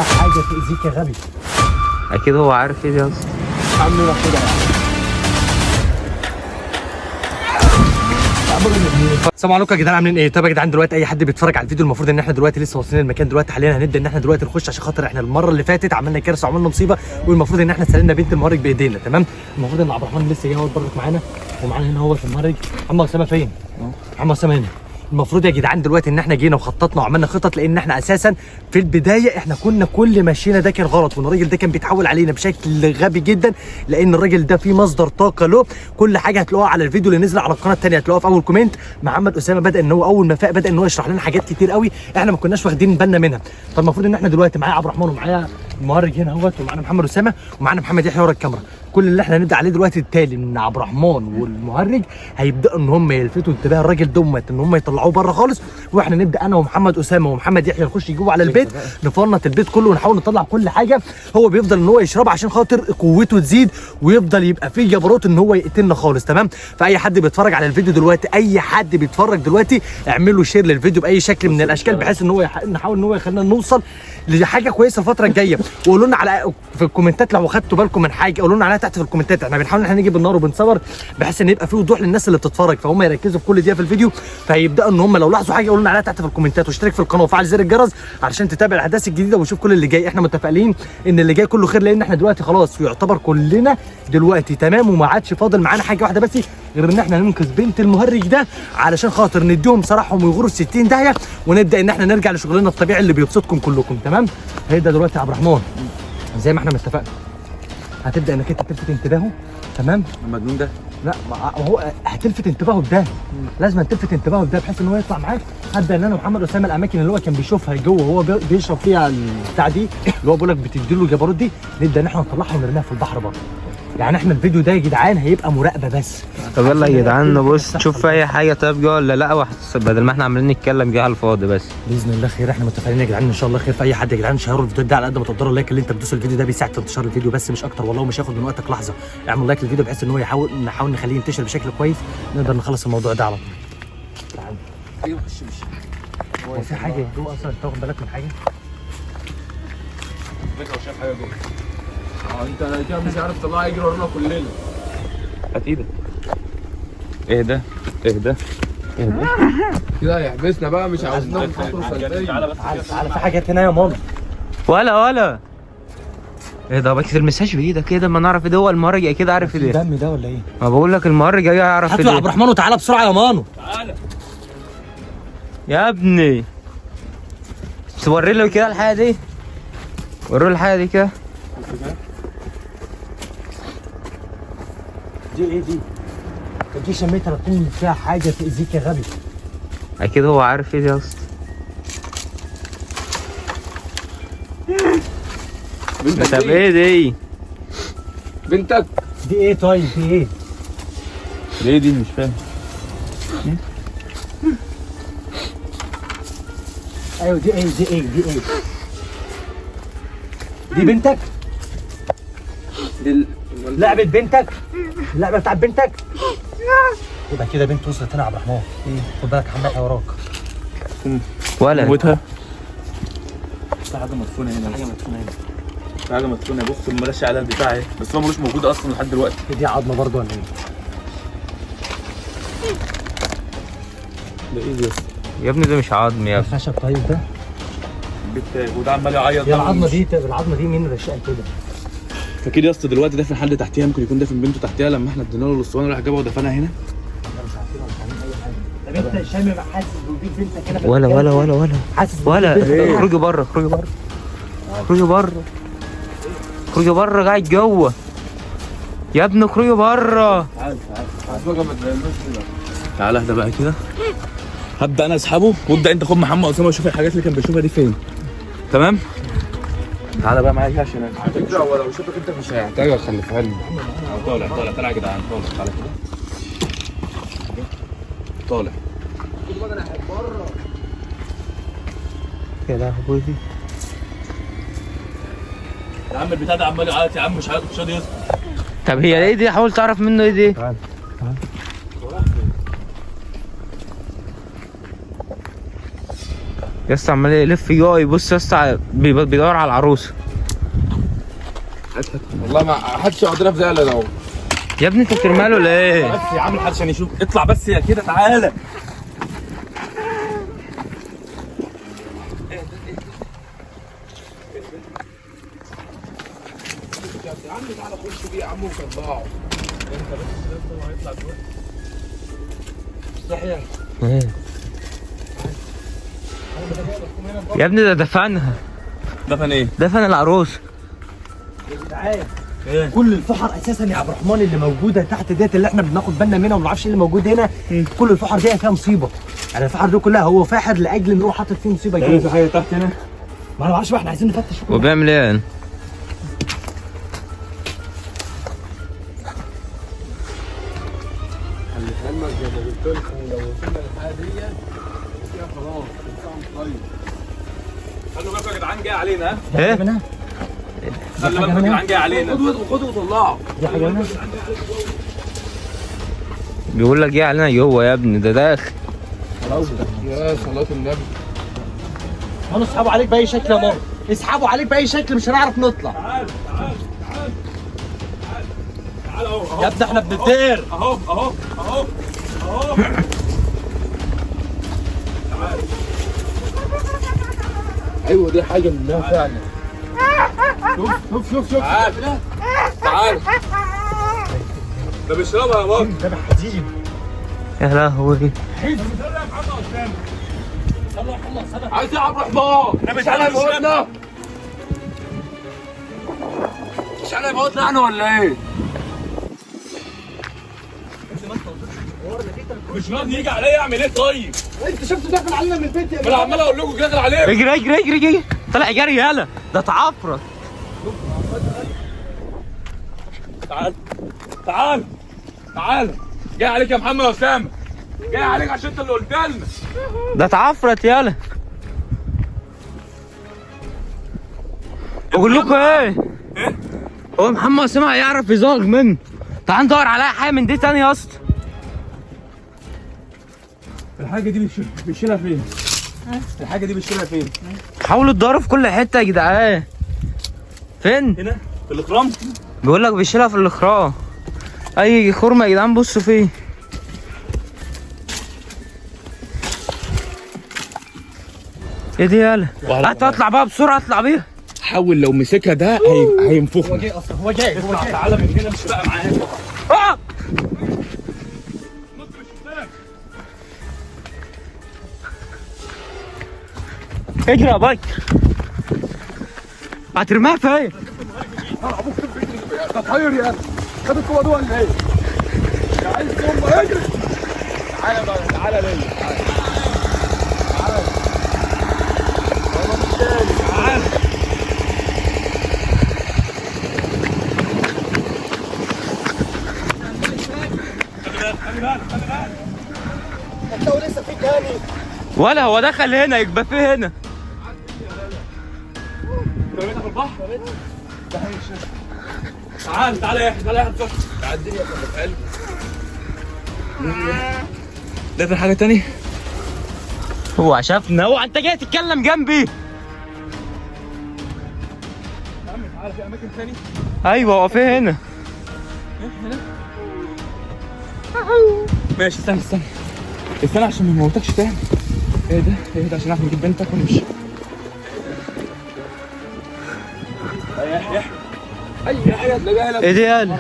حاجه تاذيك يا غبي. اكيد هو عارف ايه دي اصلا. عامل كده السلام عليكم يا جدعان، عاملين ايه؟ طب يا جدعان دلوقتي اي حد بيتفرج على الفيديو المفروض ان احنا دلوقتي لسه واصلين المكان. دلوقتي حاليا هنبدا ان احنا دلوقتي نخش عشان خاطر احنا المره اللي فاتت عملنا كارثه وعملنا مصيبه، والمفروض ان احنا سلمنا بنت المهرج بايدينا. تمام، المفروض ان عبد الرحمن لسه جاي اهوت برضك معانا، ومعانا هنا هو في المهرج. محمد اسامه فين؟ محمد اسامه هنا. المفروض يا جدعان دلوقتي ان احنا جينا وخططنا وعملنا خطط، لان احنا اساسا في البدايه احنا كنا كل ماشينا ده كان غلط، وان الراجل ده كان بيتحول علينا بشكل غبي جدا، لان الراجل ده فيه مصدر طاقه له. كل حاجه هتلاقوها على الفيديو اللي نزل على القناه الثانيه، هتلاقوها في اول كومنت. محمد اسامه بدا ان هو اول ما فاق بدا ان هو يشرح لنا حاجات كتير قوي احنا ما كناش واخدين بالنا منها. فالمفروض ان احنا دلوقتي معايا عبد الرحمن ومعايا المهرج هنا اهوت، ومعانا محمد اسامه ومعانا محمد يحيى ورا الكاميرا. كل اللي احنا هنبدا عليه دلوقتي التالي ان عبد الرحمن والمهرج هيبداوا ان هم يلفتوا انتباه الراجل دوت، ان هم يطلعوه بره خالص، واحنا نبدا انا ومحمد اسامه ومحمد يحيى نخش جوه على البيت، نفنط البيت كله ونحاول نطلع كل حاجه هو بيفضل ان هو يشربها عشان خاطر قوته تزيد ويفضل يبقى فيه جبروت ان هو يقتلنا خالص. تمام، فاي حد بيتفرج على الفيديو دلوقتي، اي حد بيتفرج دلوقتي اعمل له شير للفيديو باي شكل من الاشكال، بحيث ان هو نحاول ان هو يخلينا نوصل لحاجه كويسه الفتره الجايه. وقولوا لنا على في الكومنتات لو خدتوا بالكم من حاجه، قولوا لنا عليها تحت في الكومنتات. احنا بنحاول ان احنا نيجي بالنار وبنصور بحيث ان يبقى فيه وضوح للناس اللي بتتفرج، فهم يركزوا في كل دقيقه في الفيديو، فيبداوا ان هم لو لاحظوا حاجه يقولوا لنا عليها تحت في الكومنتات، واشترك في القناه وفعل زر الجرس علشان تتابع الاحداث الجديده وتشوف كل اللي جاي. احنا متفائلين ان اللي جاي كله خير، لان احنا دلوقتي خلاص يعتبر كلنا دلوقتي تمام، وما عادش فاضل معانا حاجه واحده بس غير ان احنا ننقذ بنت المهرج ده علشان خاطر نديهم صراحهم ويغوروا 60 داهيه، ونبدا ان احنا نرجع لشغلنا الطبيعي اللي بيبسطكم كلكم. تمام، هيبدا دلوقتي يا عبد الرحمن زي ما احنا متفقنا، هتبدا انك انت تلفت انتباهه. تمام، المجنون ده لا ما هو هتلفت انتباهه بده، لازم تلفت انتباهه بده بحيث ان هو يطلع معاك. هبدا ان انا ومحمد اسامه الاماكن اللي هو كان بيشوفها جوه وهو بيشرب فيها البتاع دي اللي هو بيقول لك بتدي له الجبروت دي، نبدا ان احنا نطلعها ونرميها في البحر برضه. يعني احنا الفيديو ده يا جدعان هيبقى مراقبه بس. طب يلا يا جدعان نبص نشوف اي حاجه طيب جوه ولا لا، بدل ما احنا عمالين نتكلم جه على الفاضي بس. باذن الله خير، احنا متفائلين يا جدعان ان شاء الله خير في اي حد. يا جدعان شيروا الفيديو ده على قد ما تقدروا، اللايك اللي انت بتدوس الفيديو ده بيساعد في انتشار الفيديو بس مش اكتر والله، ومش هياخد من وقتك لحظه. اعمل لايك للفيديو بحيث ان هو نحاول نخليه ينتشر بشكل كويس، نقدر نخلص الموضوع ده على طول. تعال ايوه خش هو في حاجه جوه اصلا؟ انت واخد بالك من حاجه؟ فكره شايف حاجه جوه. انت كده مش عارف تطلعها، يجري ورانا كلنا. هات ايدك. اهدى اهدى اهدى كده هيحبسنا بقى، مش عاوزين ناخد خطوه سلبيه. تعالى في حاجات هنا يا ماما. ولا ايه ده؟ ما تلمسهاش بايدك كده، ما نعرف ايه ده. هو المهرج اكيد عارف ايه ده. الدم ده ولا ايه؟ ما بقول لك المهرج ايه يعرف ايه هات ده. يا عبد الرحمن وتعالى بسرعه يا مانو. تعالى يا ابني توري له كده الحاجه دي، وروا له الحاجه دي كده. دي ايه دي؟ دي شميتها تكون فيها حاجه تاذيك يا غبي. اكيد هو عارف ايه دي اصلا. طب ايه دي؟ بنتك دي ايه طيب؟ دي ايه؟ ليه دي مش فاهم. ايوه دي ايه؟ دي ايه؟ دي ايه؟ دي بنتك؟ دي لعبة بنتك؟ اللعبة بتاعت بنتك؟ يبقى كده بنت وصلت هنا يا عبد الرحمن. خد بالك حماتها وراك. ولا موتها. في حاجة مدفونة هنا. حاجة مدفونة هنا. في حاجة مدفونة. بص الملاش على البتاع اهي، بس هو ملوش موجود اصلا لحد دلوقتي. دي عظمة برضه ولا ايه؟ ده ايه ده؟ يا ابني ده مش عظم يا ابني. الخشب طيب ده؟ البتاع وده عمال يعيط. يا العظمة دي مين رشقها كده؟ فاكر يا اسطى دلوقتي دافن حل تحتيها، ممكن يكون دافن بنته تحتيها لما احنا ادينا له الاسطوانه راح جابها ودفنها هنا. احنا مش عارفين ولا فاهمين اي حاجة. طب انت شامم حاسس بوجود بنتك هنا في ولا المكان؟ ولا ولا ولا حاسس ولا بوجود بنتك؟ اخرجي بره اخرجي بره اخرجي بره اخرجي بره، قاعد جوه يا ابني اخرجي بره. تعالى اهدى بقى كده. هبدا انا اسحبه وابدا انت خد محمد اسامه وشوف الحاجات اللي كان بيشوفها دي فين. تمام؟ تعالى بقى معايا عشان على فكره هو لو شافك انت مش هيحتاج خليها لي. طالع طالع يا جدعان، طالع تعالى كده. طالع يا لهوي يا عم البتاع ده عمال يعيط يا عم، مش راضي يسكت. طب هي ايه دي؟ حاول تعرف منه ايه دي. تعال تعال. يا اسطى عمال يلف جوه يبص يا اسطى بيدور على العروسه. والله ما حدش يقعد في زعل اهو. يا ابني انت بترمي له ليه؟ بس يا عم الحاج عشان يشوف. اطلع بس يا كده تعالى. يا عم تعالى خش بيه يا عم وطلعه. انت بس هو هيطلع دلوقتي. صحيح. يا ابني ده دفنها. دفن ايه؟ دفن العروسه. يا جدعان كل الفحر اساسا يا عبد الرحمن اللي موجوده تحت ديت اللي احنا بناخد بالنا منها وما نعرفش ايه اللي موجود هنا. كل الفحر دي فيها مصيبه. يعني الفحر دي كلها هو فاحر لاجل ان هو حاطط فيه مصيبه يعني في جوه. حاجه تحت هنا؟ ما انا معرفش بقى، احنا عايزين نفتش. وبيعمل ايه يعني؟ خلي في علمك زي ما قلت لكم لو وصلنا للحاجه ديت فيها خلاص انسان طيب. خلوا بالكم يا جدعان جاي علينا ها؟ ايه؟ منها؟ خلي بالكم يا جدعان جاي علينا. خدوا وطلعوا. دي حاجه منها؟ بيقول لك ايه علينا جوه يا ابني ده داخل. يا صلاه النبي. هنسحبوا اسحبوا عليك باي شكل يا ماما، اسحبوا عليك باي شكل مش هنعرف نطلع. تعال تعال تعال تعال اهو يا ابني احنا بنتدير. اهو اهو اهو اهو. تعال. ايوه دي حاجه منها فعلا. شوف تعال تعال. ده بيشربها يا بابا. ده حزين. يا لهوي. عايز يا عبد الرحمن مش على موتنا. مش على موتنا احنا ولا ايه؟ مش راضي يجي عليا اعمل ايه طيب؟ انت شفت داخل علينا من البيت يا ما انا عمال اقول لكم داخل عليا. اجري اجري اجري اجري. طلع جري يالا ده اتعفرت. تعال تعال تعال. جاي عليك يا محمد اسامه. جاي عليك عشان انت اللي قلت لنا. ده اتعفرت يالا. بقول لكم ايه؟ ايه؟ هو محمد اسامه هيعرف يزوغ منه. تعال ندور على حاجه من دي تاني يا اسطى. الحاجه دي بيشيلها فين؟ الحاجه دي بيشيلها فين؟ حاولوا تدوروا في كل حته يا جدعان. فين؟ هنا في الاكرام. بيقول لك بيشيلها في الاخراج. اي خرمه يا جدعان بصوا فيه. ايه دي يالا؟ هات اطلع بقى بسرعه اطلع بيها. حاول لو مسكها ده هينفخنا. هو جاي اصلا، هو جاي. تعالى من هنا مش بقى معانا. آه! اجري يا بايك. هترميها فين؟ تطير يا خد الكوره دي ولا ايه؟ عايز تقوم اجري. تعالى بقى تعالى ليا. تعالى تعالى. هتلاقوا لسه في تاني. ولا هو دخل هنا يبقى فيه هنا. رميتها في البحر. تعال تعال يا احمد تعال يا احمد. تعال الدنيا كانت في قلبي. ده في حاجه تانية. هو شافنا. هو انت جاي تتكلم جنبي؟ يا عم تعال في اماكن تانية. ايوه هو فيه هنا. ماشي استنى استنى عشان ما نموتكش تاني. ايه ده عشان نعرف نجيب بنتك ونمشي. اي حاجه تلاقيها هنا. ايه دي يالا؟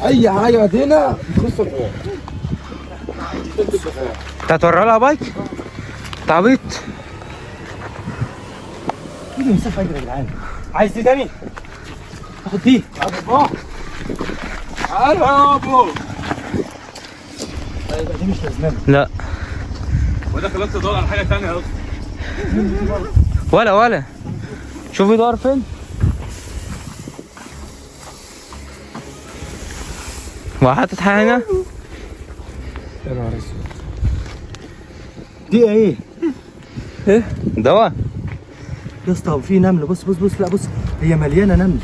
اي حاجه هنا تخص الحوار. انت هتوريها لها بايك؟ تعبيط. في مسافه اجري يا جدعان. عايز دي تاني؟ تاخد دي. تعالى يا ابو. دي مش لازمه. لا وده خلاص تدور على حاجه ثانيه يا اسطى. ولا شوف يدور فين. وحاطط حاجه هنا. يا نهار اسود. دي ايه؟ ايه؟ دواء يا اسطى في نمل. بص لا بص، هي مليانه نمل.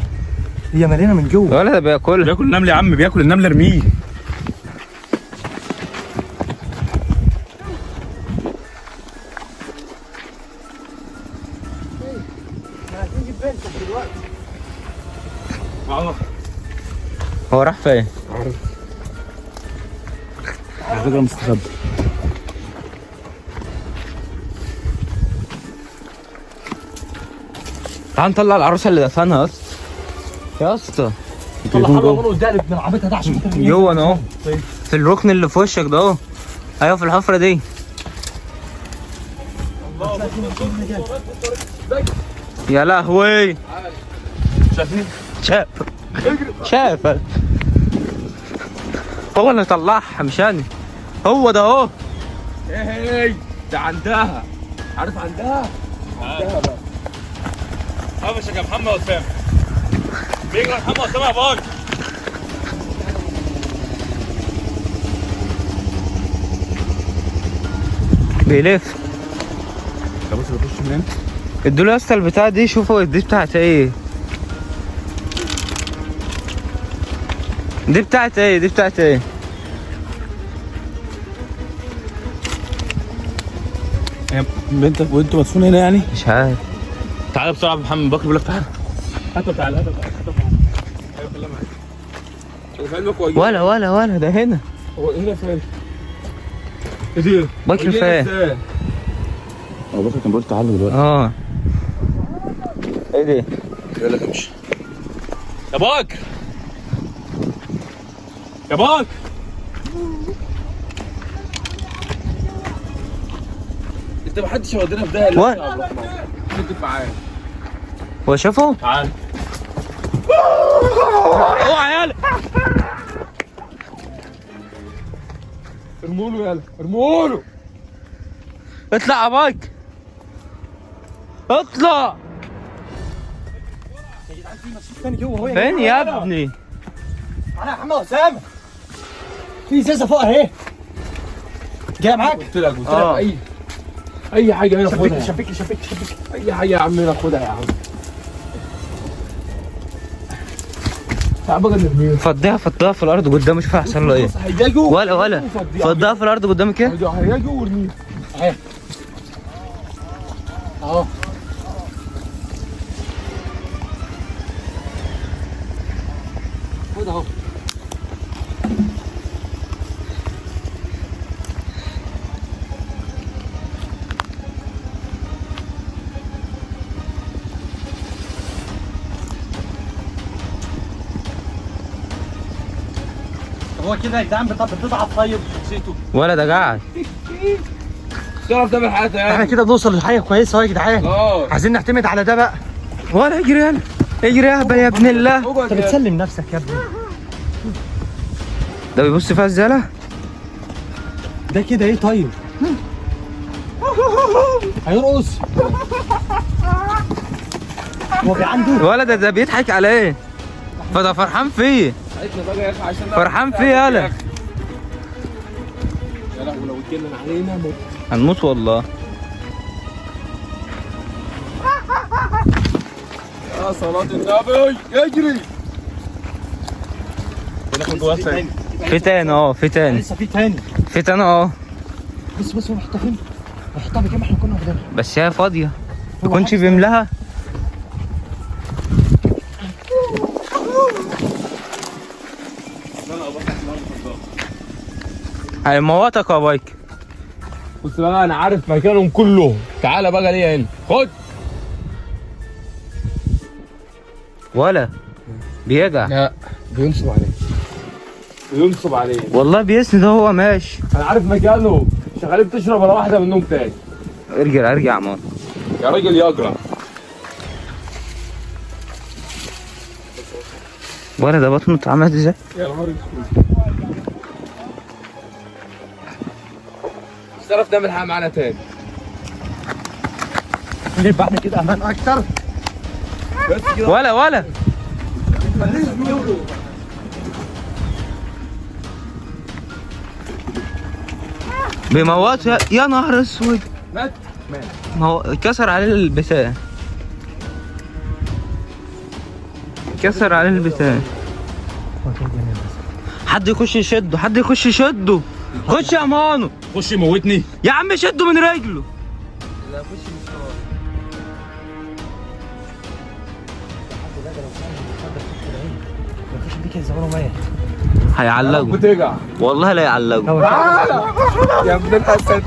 هي مليانه من جوه. ولا ده بياكلها. بياكل النمل يا عم. بياكل النمل ارميه. هتيجي بنتك دلوقتي. هو راح فين؟ على فكره مستخبي. تعال نطلع العروسه اللي دفنها يا اسطى. يا اسطى طلع حلوه وانا قدامي ابن العبيطه ده عشان جوه انا اهو في الركن اللي في وشك ده اهو. ايوه في الحفره دي. يا لهوي شايفين؟ شاف شاف هو اللي طلعها مش انا. هو ده اهو. ايه ده عندها، عارف عندها بقى. قفشك يا محمد اسامه. بيجري محمد اسامه يا باج. بيلف. طب بص بيخش منين؟ ادوا له يا اسطى البتاع دي. شوفوا دي بتاعت ايه. دي بتاعت ايه. دي بتاعت ايه. بنتك وانتوا مدفون هنا يعني؟ مش عارف. تعالى بسرعه محمد بكر بيقول لك تعالى. هاتوا تعالى هاتوا تعالى. ايوه خليها معايا. انا فاهمك واجي. ولا ده هنا. هو هنا فين؟ ايه دي؟ بكر فين؟ هو بكر كان بيقول تعالوا دلوقتي. اه ايه دي؟ يقول لك امشي. يا بكر يا بكر انت ما حدش ودينا في ده. وات؟ انت معايا. هو شافه؟ تعال. اوعى يالا. ارموا له يلا ارموا له. اطلع يا بايك. اطلع. تاني جوه اهو. فين يا ابني؟ انا يا محمد اسامه. في ازازه فوق اهي. جايه معاك؟ قلت لك اي حاجه هنا خدها. شبك اي حاجه يا عم هنا خدها يا عم. تعال بقى نرميها. فضيها في الارض قدامي. شوف هيحصل له ايه. ولا فضيها في الارض قدامي كده. هيجوا وارميها اهي اهو. خد اهو. هو كده يا جدعان بتضعف. طيب نسيته ولا ده قاعد. تعرف تعمل حياتها يعني. احنا كده بنوصل لحاجه كويسه اهو يا جدعان. اه عايزين نعتمد على ده بقى. ولا اجري يلا. اجري يا هبل يا ابن الله. انت بتسلم نفسك يا ابني. ده بيبص فيها الزلة. ده كده ايه طيب؟ هيرقص. هو في عنده ولا ده بيضحك عليه. فده فرحان فيه. فرحان فيه يالا. يا لهوي لو اتكلم علينا موت. هنموت والله. يا صلاة النبي اجري. ندخل جوه تاني. في تاني اه. في تاني. لسه في تاني. في تاني اه. بص هو محطها فين؟ محطها بكام احنا كنا واخدينها. بس هي فاضية. ما كنتش بيملاها. هيموتك يا بايك. بص بقى انا عارف مكانهم كلهم. تعالى بقى ليا هنا خد. ولا بيجع. لا بينصب عليه. والله بيسند هو ماشي. انا عارف مكانه. شغالين بتشرب ولا واحده منهم تاني. ارجع مان. يا راجل يجرى. ولا ده بطنه اتعملت ازاي؟ يا نهار اسود. مش تعرف تعمل حاجه معانا تاني. نبقى احنا كده امان اكتر. بس كده. ولا بيموت يا نهار اسود. مات. ما هو اتكسر عليه البتاع. اتكسر عليه البتاع. حد يخش يشده. خش يا مانو. خش يموتني. يا عم شده من رجله. يخش بيك يا زمان ومية. هيعلقوا بترجع والله لا يعلقوا. يا ابن الحسد.